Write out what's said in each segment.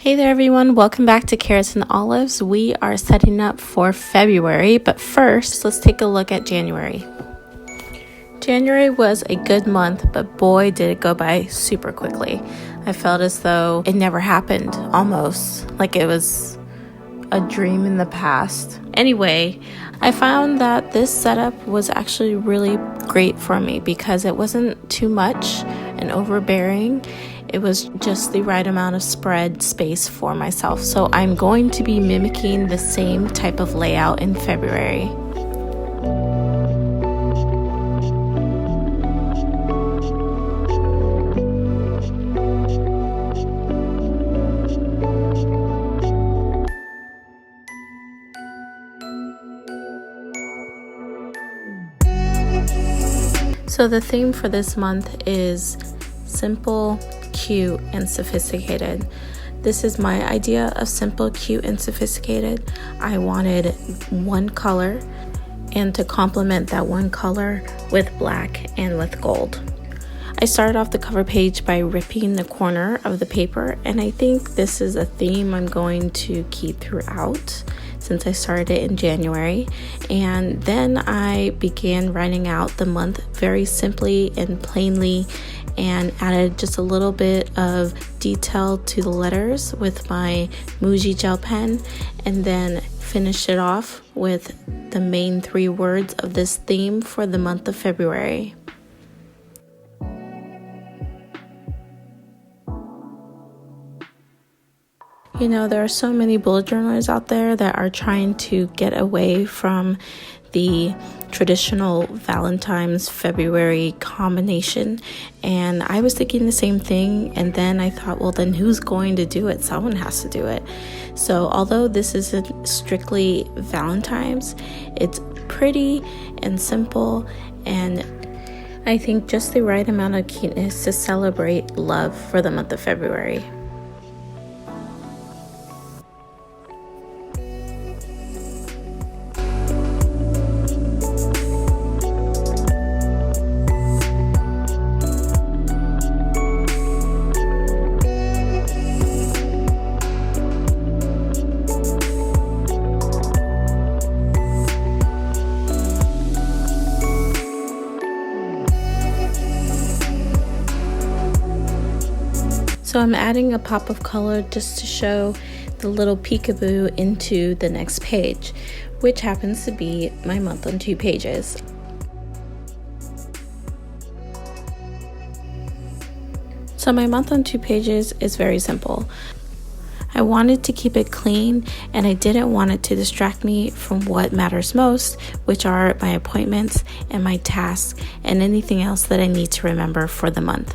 Hey there everyone, welcome back to Carrots and Olives. We are setting up for February, but first let's take a look at January. January was a good month, but boy did it go by super quickly. I felt as though it never happened, almost like it was a dream in the past. Anyway, I found that this setup was actually really great for me because it wasn't too much and overbearing. It was just the right amount of spread space for myself. So I'm going to be mimicking the same type of layout in February. So the theme for this month is simple, cute, and sophisticated. This is my idea of simple, cute, and sophisticated. I wanted one color and to complement that one color with black and with gold. I started off the cover page by ripping the corner of the paper, and I think this is a theme I'm going to keep throughout since I started it in January. And then I began writing out the month very simply and plainly and added just a little bit of detail to the letters with my Muji gel pen, and then finished it off with the main 3 words of this theme for the month of February. You know, there are so many bullet journalers out there that are trying to get away from the traditional Valentine's February combination, and I was thinking the same thing, and then I thought, well, then who's going to do it? Someone has to do it. So although this isn't strictly Valentine's, it's pretty and simple, and I think just the right amount of cuteness to celebrate love for the month of February. So I'm adding a pop of color just to show the little peekaboo into the next page, which happens to be my month on 2 pages. So my month on 2 pages is very simple. I wanted to keep it clean, and I didn't want it to distract me from what matters most, which are my appointments and my tasks and anything else that I need to remember for the month.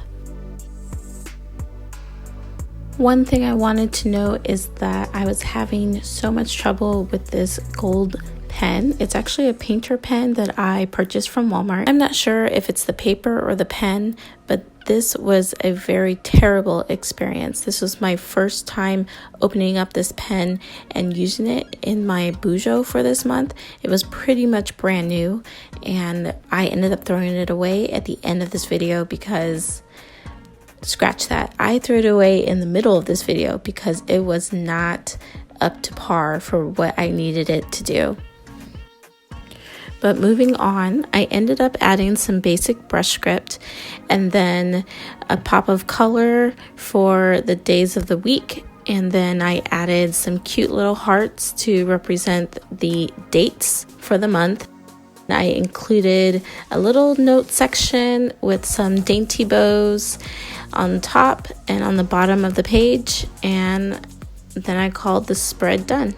One thing I wanted to note is that I was having so much trouble with this gold pen. It's actually a painter pen that I purchased from Walmart. I'm not sure if it's the paper or the pen, but this was a very terrible experience. This was my first time opening up this pen and using it in my Bujo for this month. It was pretty much brand new, and I ended up throwing it away at the end of this video because scratch that. I threw it away in the middle of this video because it was not up to par for what I needed it to do. But moving on, I ended up adding some basic brush script and then a pop of color for the days of the week. And then I added some cute little hearts to represent the dates for the month. I included a little note section with some dainty bows on the top and on the bottom of the page, and then I called the spread done.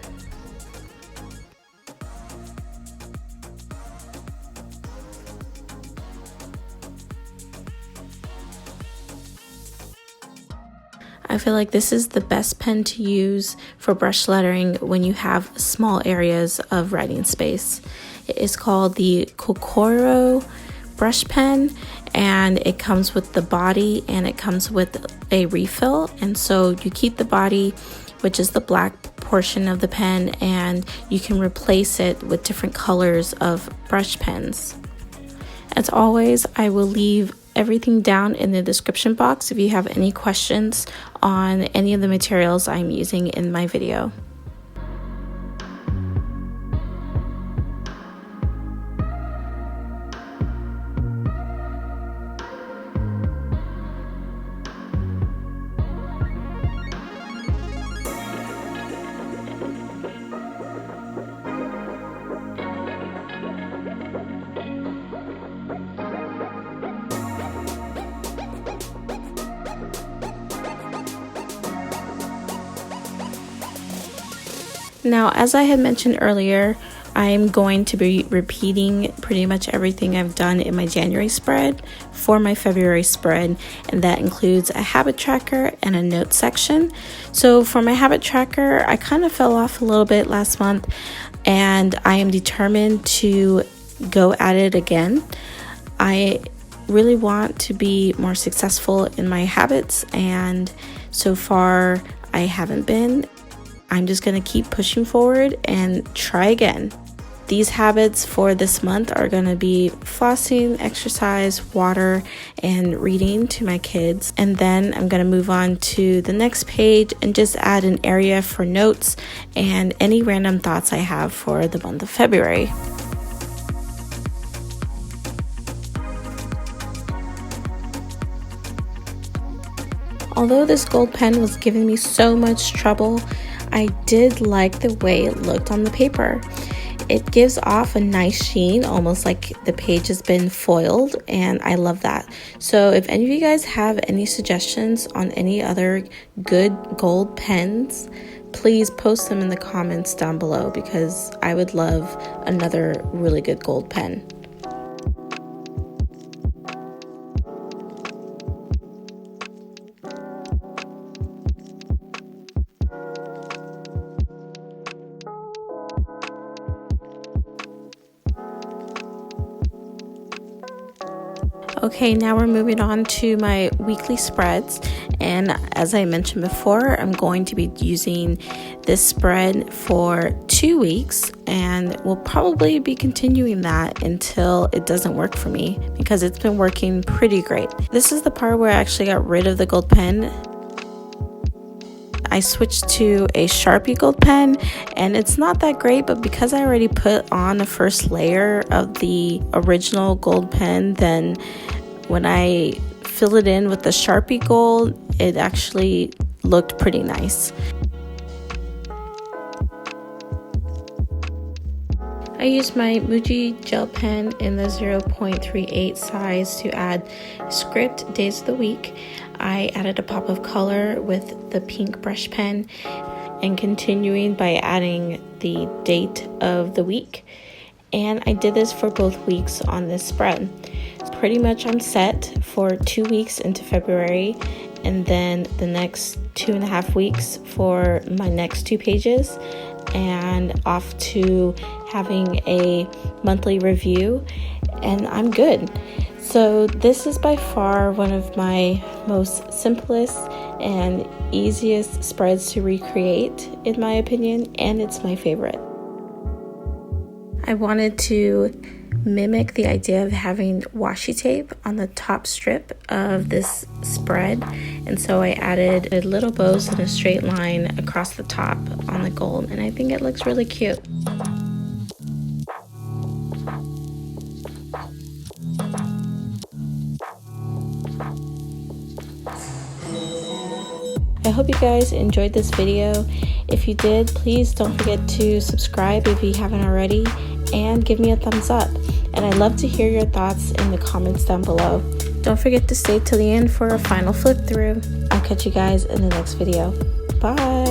I feel like this is the best pen to use for brush lettering when you have small areas of writing space. It is called the Cocoiro brush pen, and it comes with the body and it comes with a refill. And so you keep the body, which is the black portion of the pen, and you can replace it with different colors of brush pens. As always, I will leave everything down in the description box if you have any questions on any of the materials I'm using in my video. Now, as I had mentioned earlier, I'm going to be repeating pretty much everything I've done in my January spread for my February spread, and that includes a habit tracker and a note section. So for my habit tracker, I kind of fell off a little bit last month, and I am determined to go at it again. I really want to be more successful in my habits, and so far I haven't been. I'm just going to keep pushing forward and try again. These habits for this month are going to be flossing, exercise, water, and reading to my kids. And then I'm going to move on to the next page and just add an area for notes and any random thoughts I have for the month of February. Although this gold pen was giving me so much trouble, I did like the way it looked on the paper. It gives off a nice sheen, almost like the page has been foiled, and I love that. So if any of you guys have any suggestions on any other good gold pens, please post them in the comments down below, because I would love another really good gold pen. Okay, now we're moving on to my weekly spreads, and as I mentioned before, I'm going to be using this spread for 2 weeks, and we'll probably be continuing that until it doesn't work for me, because it's been working pretty great. This is the part where I actually got rid of the gold pen. I switched to a Sharpie gold pen, and it's not that great, but because I already put on the first layer of the original gold pen, then when I fill it in with the Sharpie gold, it actually looked pretty nice. I used my Muji gel pen in the 0.38 size to add script days of the week. I added a pop of color with the pink brush pen, and continuing by adding the date of the week. And I did this for both weeks on this spread. Pretty much I'm set for 2 weeks into February, and then the next 2.5 weeks for my next 2 pages, and off to having a monthly review, and I'm good. So this is by far one of my most simplest and easiest spreads to recreate, in my opinion, and it's my favorite. I wanted to mimic the idea of having washi tape on the top strip of this spread, and so I added a little bows in a straight line across the top on the gold, and I think it looks really cute. I hope you guys enjoyed this video. If you did, please don't forget to subscribe if you haven't already, and give me a thumbs up. And I'd love to hear your thoughts in the comments down below. Don't forget to stay till the end for a final flip through. I'll catch you guys in the next video. Bye!